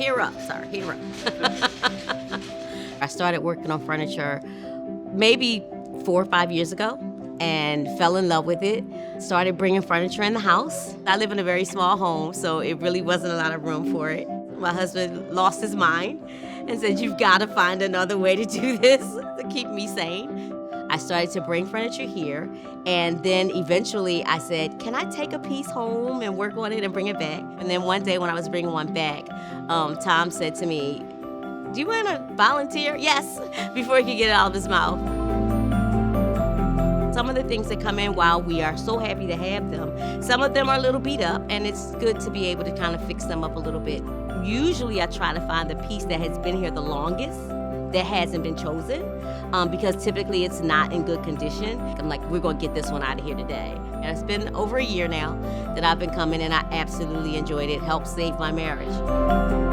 Hear up, sir, hear up. I started working on furniture maybe 4 or 5 years ago and fell in love with it. Started bringing furniture in the house. I live in a very small home, so it really wasn't a lot of room for it. My husband lost his mind and said, "You've got to find another way to do this to keep me sane." I started to bring furniture here, and then eventually I said, "Can I take a piece home and work on it and bring it back?" And then one day when I was bringing one back, Tom said to me, "Do you want to volunteer?" "Yes," before he could get it out of his mouth. Some of the things that come in, while we are so happy to have them, some of them are a little beat up, and it's good to be able to kind of fix them up a little bit. Usually I try to find the piece that has been here the longest, that hasn't been chosen, because typically it's not in good condition. I'm like, we're gonna get this one out of here today. And it's been over a year now that I've been coming, and I absolutely enjoyed it. Helped save my marriage.